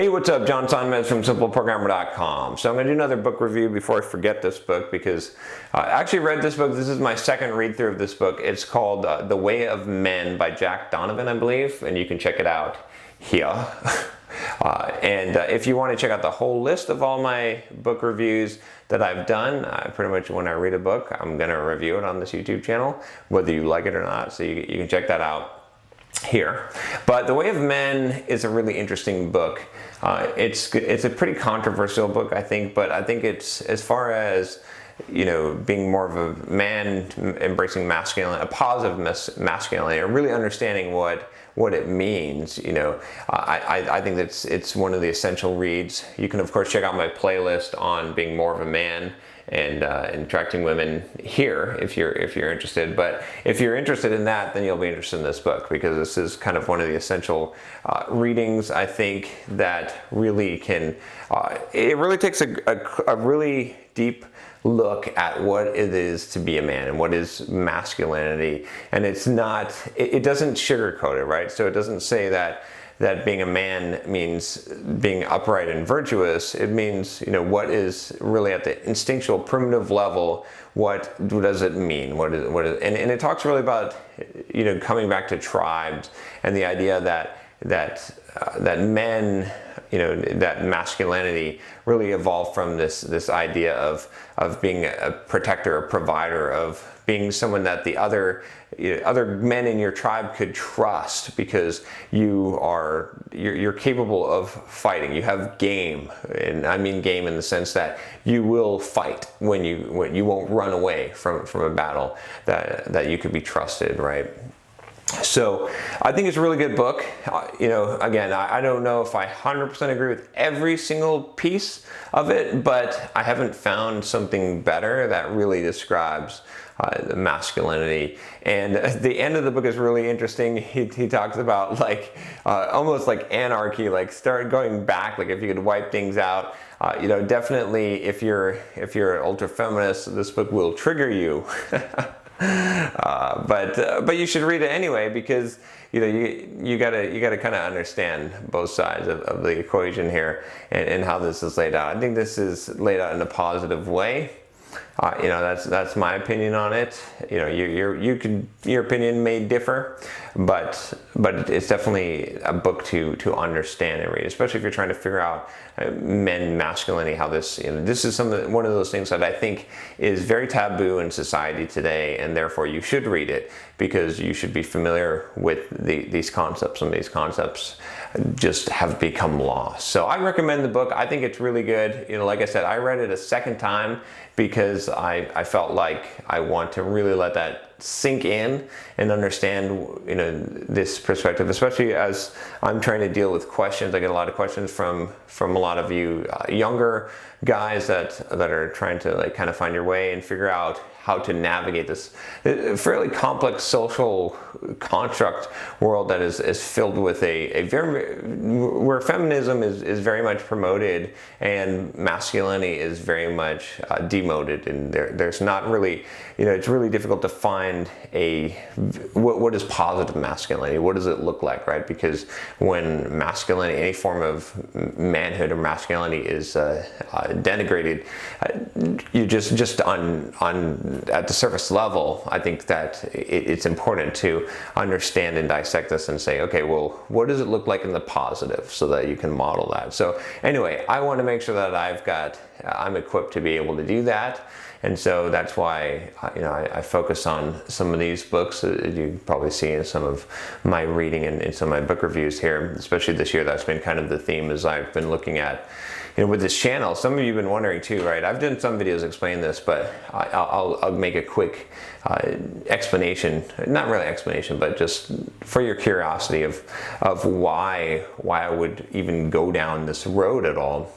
Hey, what's up? John Sonmez from simpleprogrammer.com. So I'm going to do another book review before I forget this book because I actually read this book. This is my second read through of this book. It's called The Way of Men by Jack Donovan, I believe, and you can check it out here. If you want to check out the whole list of all my book reviews that I've done, pretty much when I read a book, I'm going to review it on this YouTube channel, whether you like it or not. So you can check that out here. But The Way of Men is a really interesting book. It's a pretty controversial book, I think, but I think it's, as far as, you know, being more of a man, embracing masculinity, a positive masculinity, or really understanding what it means, you know, I think that it's one of the essential reads. You can of course check out my playlist on being more of a man and attracting women here if you're interested. But if you're interested in that, then you'll be interested in this book, because this is kind of one of the essential readings, I think, that really can it really takes a really deep look at what it is to be a man and what is masculinity. And it's not, it doesn't sugarcoat it, right? So it doesn't say that being a man means being upright and virtuous. It means, you know, what is really at the instinctual primitive level, what does it mean? And it talks really about, you know, coming back to tribes and the idea that men, you know, that masculinity really evolved from this idea of being a protector, a provider, of being someone that the other men in your tribe could trust, because you're capable of fighting. You have game, and I mean game in the sense that you will fight when you won't run away from a battle, that you could be trusted, right? So I think it's a really good book. You know, again, I don't know if I 100% agree with every single piece of it, but I haven't found something better that really describes the masculinity. And the end of the book is really interesting. He talks about almost like anarchy, like start going back, like if you could wipe things out. You know, definitely if you're an ultra feminist, this book will trigger you. But you should read it anyway, because you know you gotta kind of understand both sides of the equation here, and how this is laid out. I think this is laid out in a positive way. You know, that's my opinion on it. You know, your opinion may differ, but it's definitely a book to understand and read, especially if you're trying to figure out men masculinity, how this, you know, this is one of those things that I think is very taboo in society today, and therefore you should read it, because you should be familiar with these concepts, and these concepts just have become lost. So I recommend the book. I think it's really good. You know, like I said, I read it a second time because I felt like I want to really let that sink in and understand, you know, this perspective, especially as I'm trying to deal with questions. I get a lot of questions from a lot of you younger guys that are trying to like kind of find your way and figure out how to navigate this fairly complex social construct world that is filled with where feminism is very much promoted and masculinity is very much demoted, and there's not really, you know, it's really difficult to find what is positive masculinity, what does it look like, right? Because when masculinity, any form of manhood or masculinity is denigrated, you just on at the surface level, I think that it's important to understand and dissect this and say, okay, well, what does it look like in the positive, so that you can model that. So anyway, I want to make sure that I'm equipped to be able to do that. And so that's why, you know, I focus on some of these books. You probably see in some of my reading and in some of my book reviews here, especially this year. That's been kind of the theme as I've been looking at, you know, with this channel. Some of you have been wondering too, right? I've done some videos explaining this, but I'll make a quick explanation, not really explanation, but just for your curiosity of why I would even go down this road at all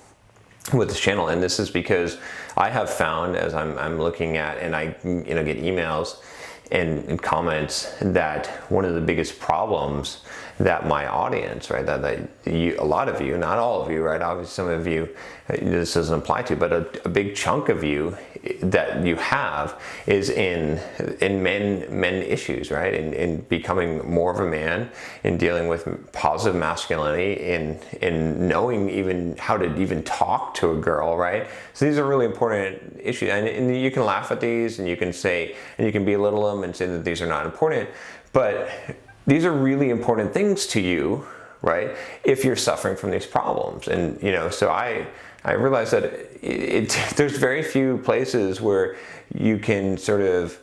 with this channel. And this is because I have found, as I'm looking at, and I, you know, get emails and comments, that one of the biggest problems that my audience, right, that you, a lot of you, not all of you, right, obviously some of you this doesn't apply to, but a big chunk of you that you have is in men issues, right, in becoming more of a man, in dealing with positive masculinity, in knowing even how to even talk to a girl, right? So these are really important issues, and you can laugh at these, and you can say, and you can belittle them and say that these are not important, but these are really important things to you, right, if you're suffering from these problems. And so I realized that there's very few places where you can sort of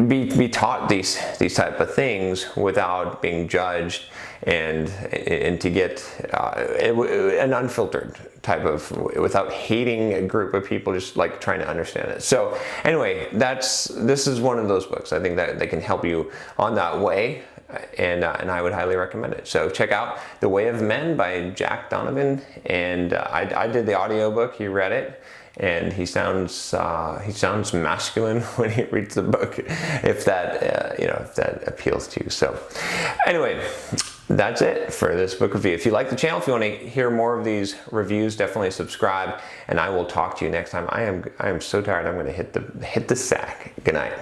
be taught these type of things without being judged, and to get an unfiltered type of, without hating a group of people, just like trying to understand it. So anyway, this is one of those books I think that they can help you on that way. And I would highly recommend it. So check out The Way of Men by Jack Donovan. And I did the audiobook, he read it, and he sounds masculine when he reads the book, if that if that appeals to you. So anyway, that's it for this book review. If you like the channel, if you want to hear more of these reviews, definitely subscribe, and I will talk to you next time. I am so tired. I'm going to hit the sack. Good night.